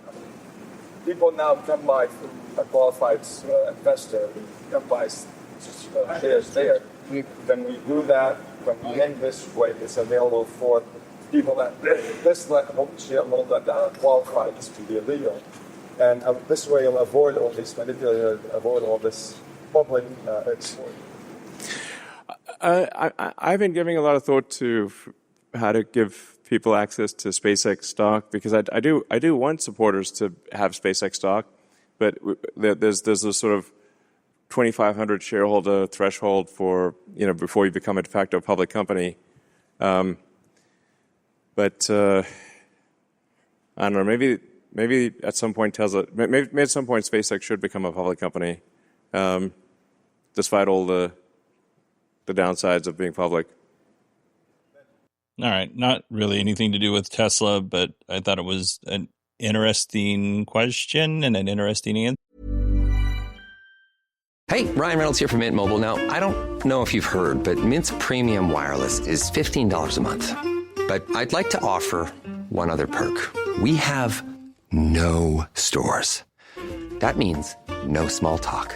People now can buy a qualified investor, can buy shares there. When we do that, when we make this way, it's available for people that this shareholder that are qualified to be illegal. And this way you'll avoid all this manipulation, avoid all this public exploit. I've been giving a lot of thought to how to give people access to SpaceX stock, because I do want supporters to have SpaceX stock, but there's this sort of 2,500 shareholder threshold for before you become a de facto public company. But I don't know. Maybe at some point Tesla, maybe at some point SpaceX should become a public company, despite all the downsides of being public. All right, not really anything to do with Tesla, but I thought it was an interesting question and an interesting answer. Hey, Ryan Reynolds here from Mint Mobile. Now, I don't know if you've heard, but Mint's premium wireless is $15 a month. But I'd like to offer one other perk. We have no stores. That means no small talk.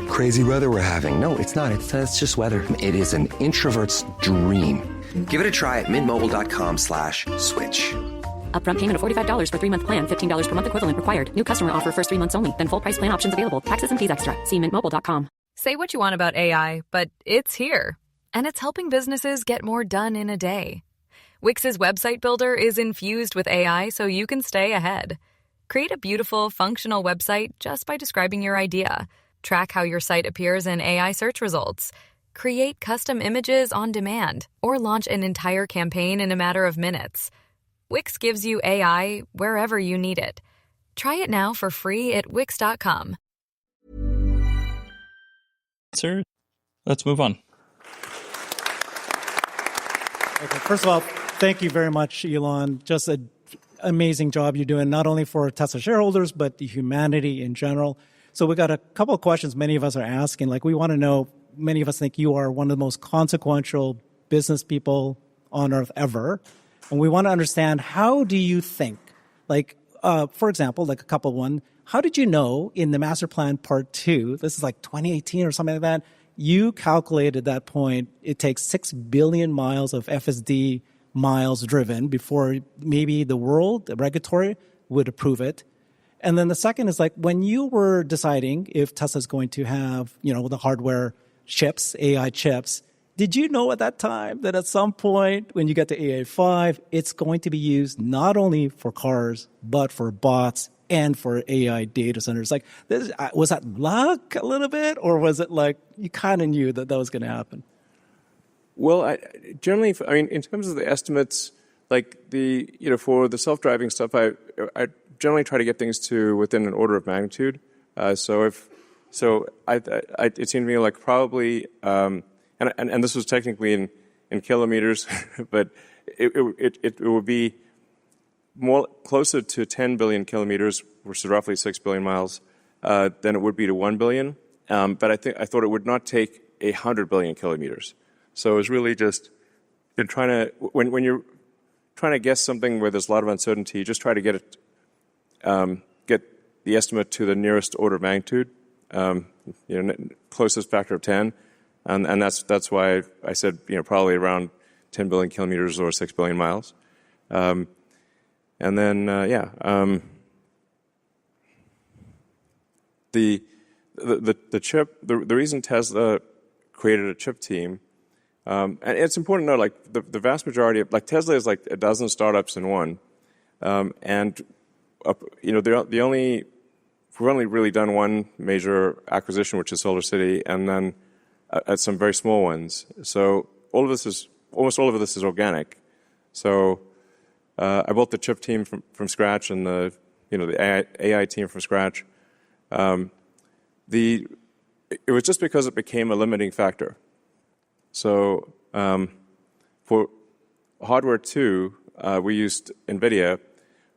Crazy weather we're having. No, it's not. It's just weather. It is an introvert's dream. Give it a try at mintmobile.com/switch. Upfront payment of $45 for 3-month plan, $15 per month equivalent required. New customer offer first 3 months only. Then full price plan options available. Taxes and fees extra. See mintmobile.com. Say what you want about AI, but it's here. And it's helping businesses get more done in a day. Wix's website builder is infused with AI so you can stay ahead. Create a beautiful, functional website just by describing your idea. Track how your site appears in AI search results. Create custom images on demand, or launch an entire campaign in a matter of minutes. Wix gives you AI wherever you need it. Try it now for free at Wix.com. Sir, let's move on. Okay, first of all, thank you very much, Elon. Just an amazing job you're doing, not only for Tesla shareholders, but the humanity in general. So we got a couple of questions many of us are asking. Like, we want to know, many of us think you are one of the most consequential business people on earth ever. And we want to understand, how do you think? Like, for example, like a couple one, how did you know in the master plan part 2, this is like 2018 or something like that, you calculated that point, it takes 6 billion miles of FSD miles driven before maybe the world, the regulatory, would approve it. And then the second is like, when you were deciding if Tesla's going to have, the hardware chips, AI chips, did you know at that time that at some point when you get to AI5, it's going to be used not only for cars, but for bots and for AI data centers? Like, was that luck a little bit, or was it like you kind of knew that was going to happen? Well, generally, in terms of the estimates, like for the self-driving stuff, I generally try to get things to within an order of magnitude. It seemed to me like probably. And this was technically in kilometers, but it would be more closer to 10 billion kilometers, which is roughly 6 billion miles, than it would be to 1 billion. But I thought it would not take 100 billion kilometers. So it was really just been trying to, when you're trying to guess something where there's a lot of uncertainty, just try to get it, get the estimate to the nearest order of magnitude, closest factor of 10. And that's why I said, probably around 10 billion kilometers or 6 billion miles. And then, the chip, the reason Tesla created a chip team, and it's important to know, like, the vast majority of, like, Tesla is like a dozen startups in one. The only we've only really done one major acquisition, which is Solar City, and then at some very small ones. So almost all of this is organic. So I built the chip team from scratch and the AI team from scratch. It was just because it became a limiting factor. So for hardware too, we used NVIDIA,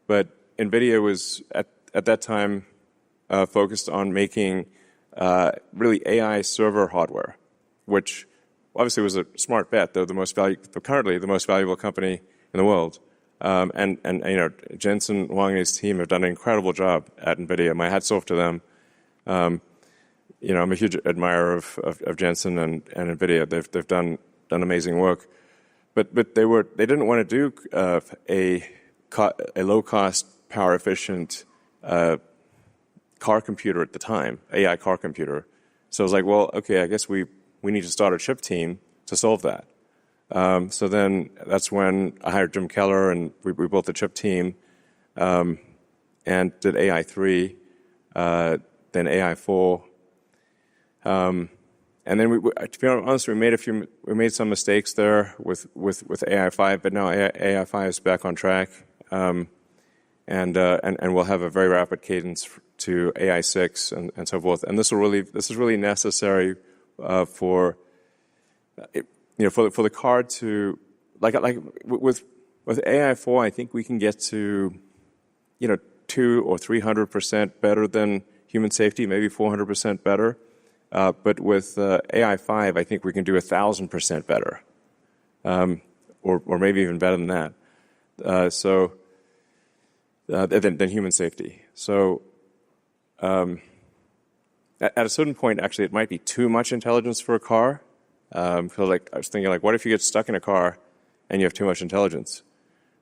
but NVIDIA was at that time focused on making really AI server hardware, which obviously was a smart bet. They're currently the most valuable company in the world. And Jensen Huang and his team have done an incredible job at NVIDIA. My hat's off to them. I'm a huge admirer of Jensen and NVIDIA. They've done amazing work. But they didn't want to do a low cost, power efficient car computer at the time, AI car computer. So I was like, well, okay, I guess we need to start a chip team to solve that. So then that's when I hired Jim Keller, and we built the chip team, and did AI3, then AI4, and then to be honest, we made some mistakes there with AI5, but now AI5 is back on track, and we'll have a very rapid cadence to AI6 and so forth. And this is really necessary for the car to like with AI4, I think we can get to 200 or 300% better than human safety, maybe 400% better. But with AI5, I think we can do 1,000% better, or maybe even better than that. Than human safety. So at a certain point, actually, it might be too much intelligence for a car. Because I was thinking, what if you get stuck in a car and you have too much intelligence?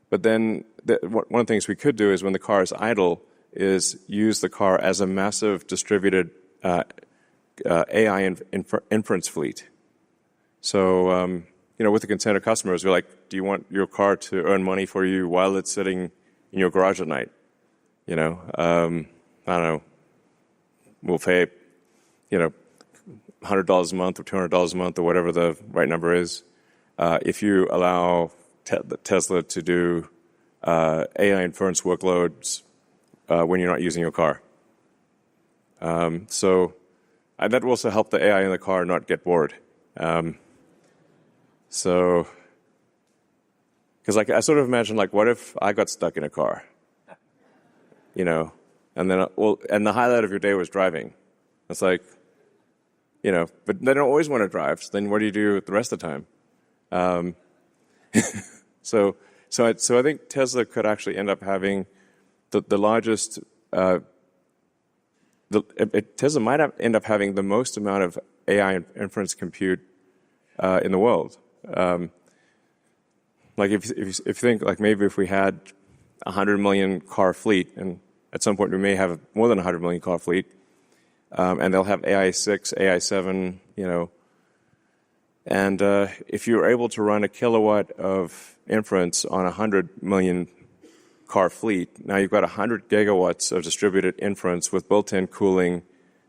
But then one of the things we could do is when the car is idle is use the car as a massive distributed AI inference fleet. So, with the consent of customers, we're like, do you want your car to earn money for you while it's sitting in your garage at night? I don't know. We'll pay, $100 a month or $200 a month or whatever the right number is, if you allow Tesla to do AI inference workloads when you're not using your car. So that will also help the AI in the car not get bored. Because I sort of imagine, what if I got stuck in a car, and then and the highlight of your day was driving. It's like, but they don't always want to drive. So then what do you do the rest of the time? So I think Tesla could actually end up having the largest. Tesla might end up having the most amount of AI inference compute in the world. If you think maybe if we had 100 million car fleet, and at some point we may have more than 100 million car fleet. And they'll have AI6, AI7, and if you're able to run a kilowatt of inference on 100 million car fleet, now you've got 100 gigawatts of distributed inference with built-in cooling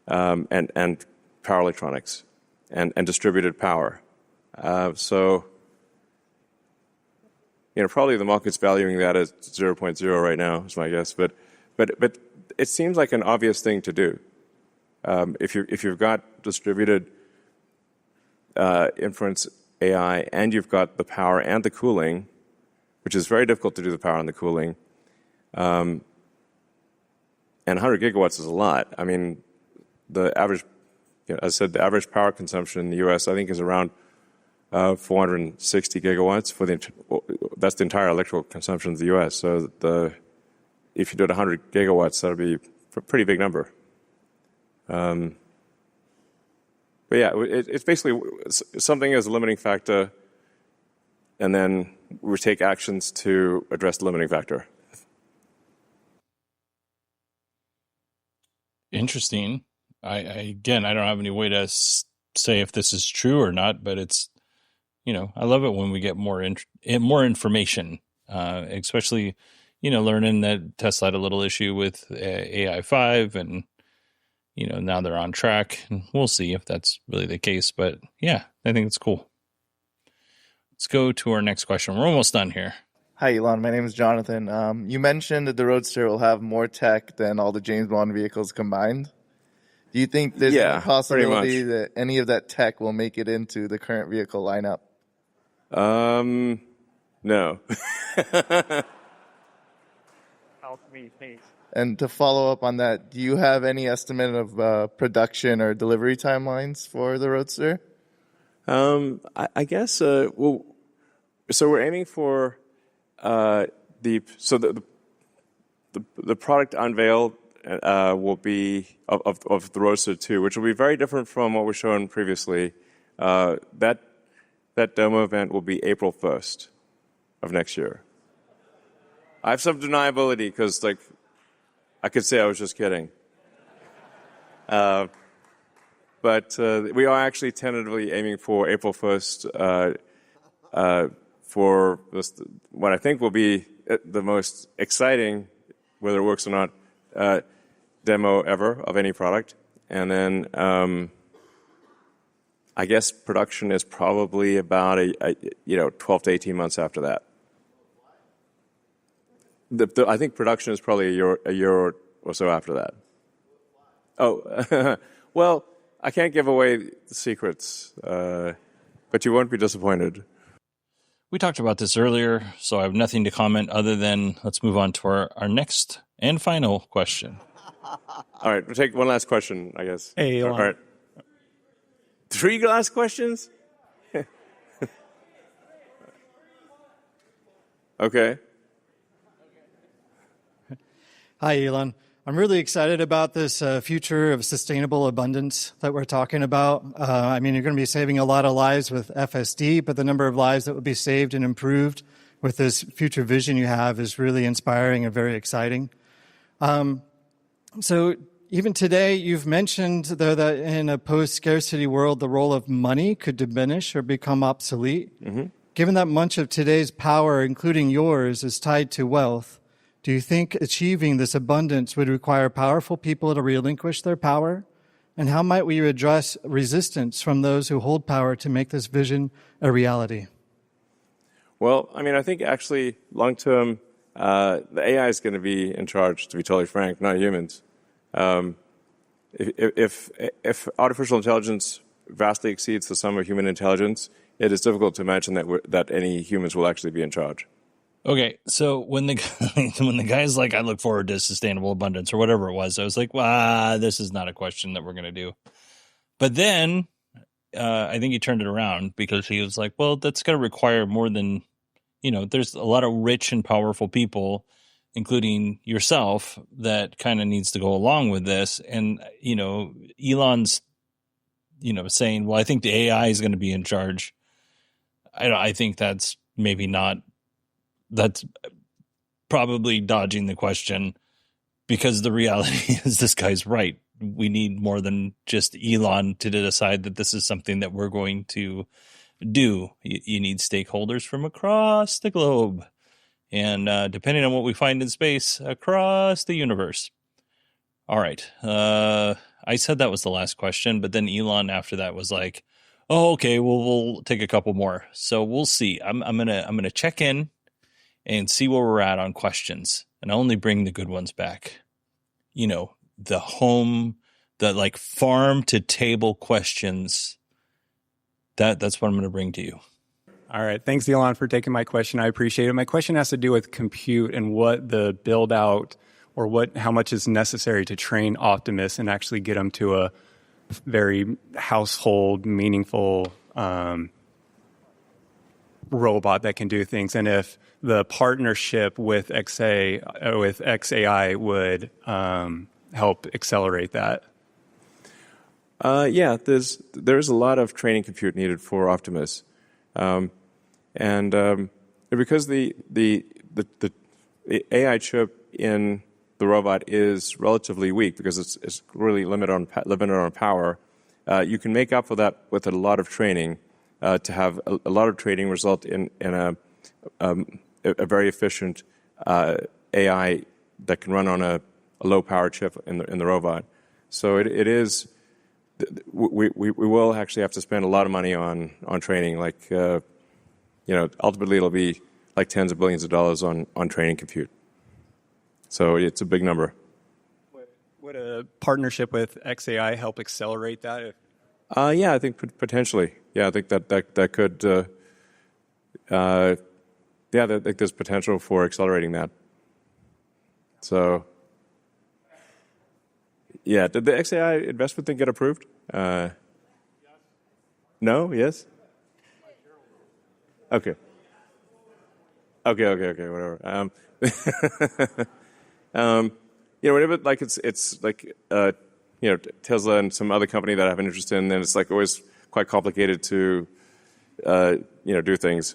and power electronics and distributed power. So, probably the market's valuing that as 0.0 right now, is my guess. But it seems like an obvious thing to do. If you've got distributed inference AI and you've got the power and the cooling, which is very difficult to do the power and the cooling, and 100 gigawatts is a lot. I mean, the average, as I said, the average power consumption in the U.S. I think is around 460 gigawatts that's the entire electrical consumption of the U.S. So if you did 100 gigawatts, that would be a pretty big number. But yeah, it's basically something as a limiting factor, and then we take actions to address the limiting factor. Interesting. I don't have any way to say if this is true or not, but it's, I love it when we get more information, especially, learning that Tesla had a little issue with AI5 and now they're on track, and we'll see if that's really the case. But yeah, I think it's cool. Let's go to our next question. We're almost done here. Hi, Elon. My name is Jonathan. You mentioned that the Roadster will have more tech than all the James Bond vehicles combined. Do you think there's any possibility that any of that tech will make it into the current vehicle lineup? No. Help me, please. And to follow up on that, do you have any estimate of production or delivery timelines for the Roadster? I guess, so we're aiming for the product unveiled will be of the Roadster 2, which will be very different from what was shown previously. That demo event will be April 1st of next year. I have some deniability because, I could say I was just kidding. But we are actually tentatively aiming for April 1st for what I think will be the most exciting, whether it works or not, demo ever of any product. And then I guess production is probably about 12 to 18 months after that. I think production is probably a year or so after that. Oh, well, I can't give away the secrets, but you won't be disappointed. We talked about this earlier, so I have nothing to comment other than let's move on to our next and final question. All right, we'll take one last question, I guess. Hey, Elon. All right. 3 last questions? Okay. Hi, Elon. I'm really excited about this future of sustainable abundance that we're talking about. You're going to be saving a lot of lives with FSD, but the number of lives that will be saved and improved with this future vision you have is really inspiring and very exciting. So even today, you've mentioned, though, that in a post-scarcity world, the role of money could diminish or become obsolete. Mm-hmm. Given that much of today's power, including yours, is tied to wealth, do you think achieving this abundance would require powerful people to relinquish their power? And how might we address resistance from those who hold power to make this vision a reality? Well, I think actually long-term, the AI is going to be in charge, to be totally frank, not humans. If artificial intelligence vastly exceeds the sum of human intelligence, it is difficult to imagine that any humans will actually be in charge. Okay, so when the guy's like, I look forward to sustainable abundance or whatever it was, I was like, well, this is not a question that we're going to do. But then I think he turned it around because he was like, well, that's going to require more than, there's a lot of rich and powerful people, including yourself, that kind of needs to go along with this. And, Elon's, saying, well, I think the AI is going to be in charge. I think that's probably dodging the question, because the reality is this guy's right. We need more than just Elon to decide that this is something that we're going to do. You need stakeholders from across the globe, and depending on what we find in space, across the universe. All right. I said that was the last question, but then Elon after that was like, oh, okay, well, we'll take a couple more. So we'll see. I'm gonna check in and see where we're at on questions, and I'll only bring the good ones back. The farm to table questions. That's what I'm going to bring to you. All right. Thanks, Elon, for taking my question. I appreciate it. My question has to do with compute and what the build out or how much is necessary to train Optimus and actually get them to a very household, meaningful robot that can do things. And if the partnership with XAI would help accelerate that. Yeah, there's a lot of training compute needed for Optimus, and because the AI chip in the robot is relatively weak because it's really limited on power, you can make up for that with a lot of training. To have a lot of training result in a very efficient AI that can run on a low power chip in the robot. So it is. We will actually have to spend a lot of money on training. Like ultimately it'll be like tens of billions of dollars on training compute. So it's a big number. Would a partnership with XAI help accelerate that? Yeah, I think potentially. Yeah, I think that could. I think there's potential for accelerating that. So, yeah, did the XAI investment thing get approved? No. Yes. Okay. Whatever. Whatever. Like it's like Tesla and some other company that I have an interest in, then it's like always quite complicated to do things.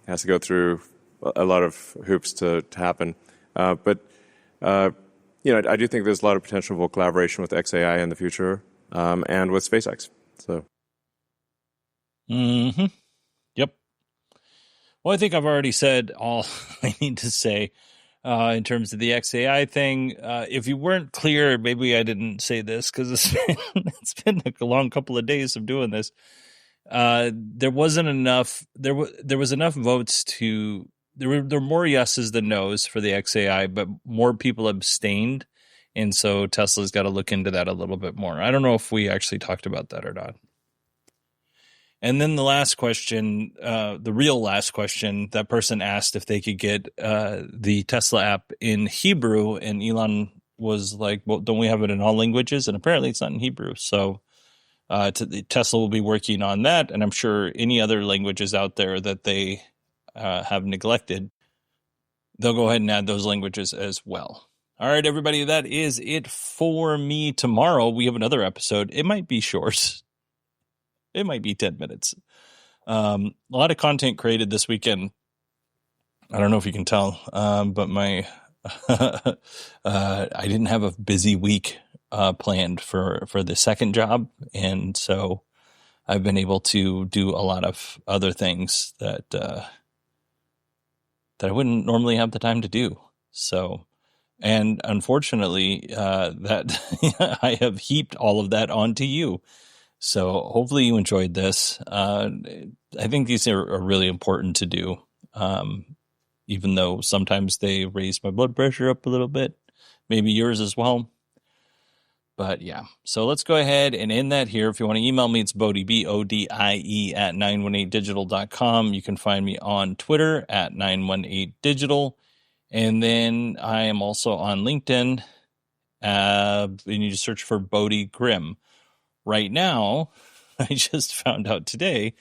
Has to go through a lot of hoops to happen. But I do think there's a lot of potential for collaboration with XAI in the future, and with SpaceX. So. Mm-hmm. Yep. Well, I think I've already said all I need to say in terms of the XAI thing. If you weren't clear, maybe I didn't say this because it's been a long couple of days of doing this. There wasn't enough. There was enough votes to. There were more yeses than nos for the XAI, but more people abstained, and so Tesla's got to look into that a little bit more. I don't know if we actually talked about that or not. And then the last question, the real last question, that person asked if they could get the Tesla app in Hebrew, and Elon was like, "Well, don't we have it in all languages?" And apparently, it's not in Hebrew. So Tesla will be working on that, and I'm sure any other languages out there that they have neglected, they'll go ahead and add those languages as well. All right, everybody, that is it for me. Tomorrow we have another episode. It might be short. It might be 10 minutes. A lot of content created this weekend. I don't know if you can tell, but my I didn't have a busy week planned for the second job, and so I've been able to do a lot of other things that I wouldn't normally have the time to do. So, and unfortunately, that I have heaped all of that onto you. So hopefully you enjoyed this. I think these are really important to do, even though sometimes they raise my blood pressure up a little bit, maybe yours as well. But yeah, so let's go ahead and end that here. If you want to email me, it's Bodie, BODIE at 918digital.com. You can find me on Twitter at 918digital. And then I am also on LinkedIn, and you just search for Bodie Grimm. Right now, I just found out today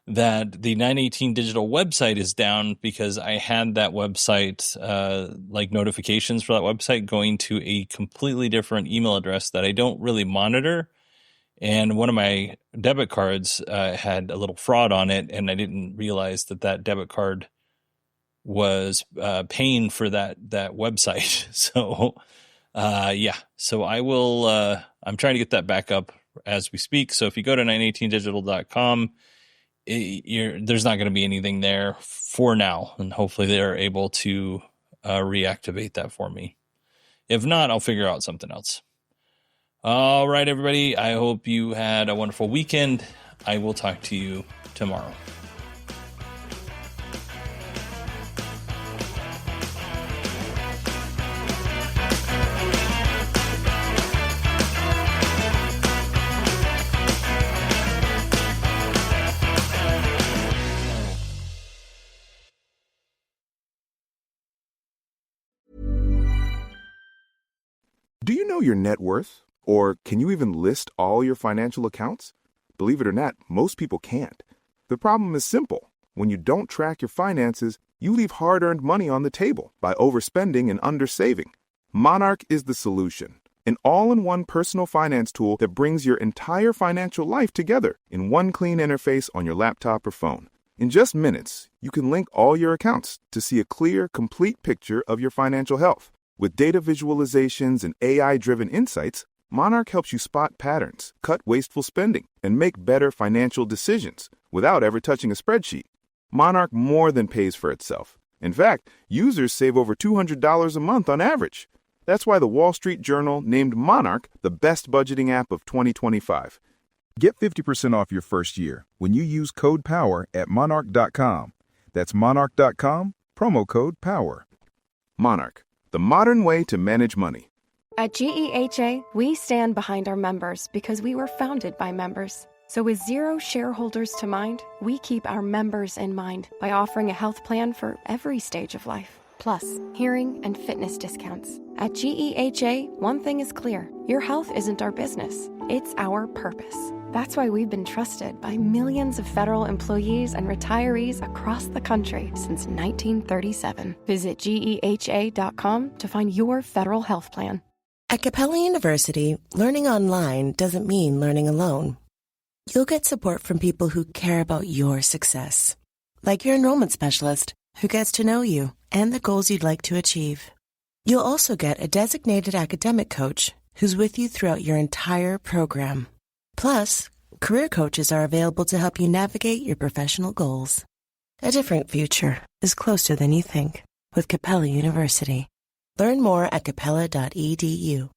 that the 918 Digital website is down because I had that website, like notifications for that website going to a completely different email address that I don't really monitor. And one of my debit cards had a little fraud on it, and I didn't realize that debit card was paying for that website. So, so I will, I'm trying to get that back up as we speak. So if you go to 918digital.com, there's not going to be anything there for now, and hopefully they're able to reactivate that for me. If not, I'll figure out something else. All right, everybody, I hope you had a wonderful weekend. I will talk to you tomorrow. Do you know your net worth? Or can you even list all your financial accounts? Believe it or not, most people can't. The problem is simple. When you don't track your finances, you leave hard-earned money on the table by overspending and undersaving. Monarch is the solution. An all-in-one personal finance tool that brings your entire financial life together in one clean interface on your laptop or phone. In just minutes, you can link all your accounts to see a clear, complete picture of your financial health. With data visualizations and AI-driven insights, Monarch helps you spot patterns, cut wasteful spending, and make better financial decisions without ever touching a spreadsheet. Monarch more than pays for itself. In fact, users save over $200 a month on average. That's why the Wall Street Journal named Monarch the best budgeting app of 2025. Get 50% off your first year when you use code POWER at monarch.com. That's monarch.com, promo code POWER. Monarch, the modern way to manage money. At GEHA, we stand behind our members because we were founded by members. So with zero shareholders to mind, we keep our members in mind by offering a health plan for every stage of life. Plus, hearing and fitness discounts. At GEHA, one thing is clear. Your health isn't our business. It's our purpose. That's why we've been trusted by millions of federal employees and retirees across the country since 1937. Visit GEHA.com to find your federal health plan. At Capella University, learning online doesn't mean learning alone. You'll get support from people who care about your success, like your enrollment specialist who gets to know you and the goals you'd like to achieve. You'll also get a designated academic coach who's with you throughout your entire program. Plus, career coaches are available to help you navigate your professional goals. A different future is closer than you think with Capella University. Learn more at capella.edu.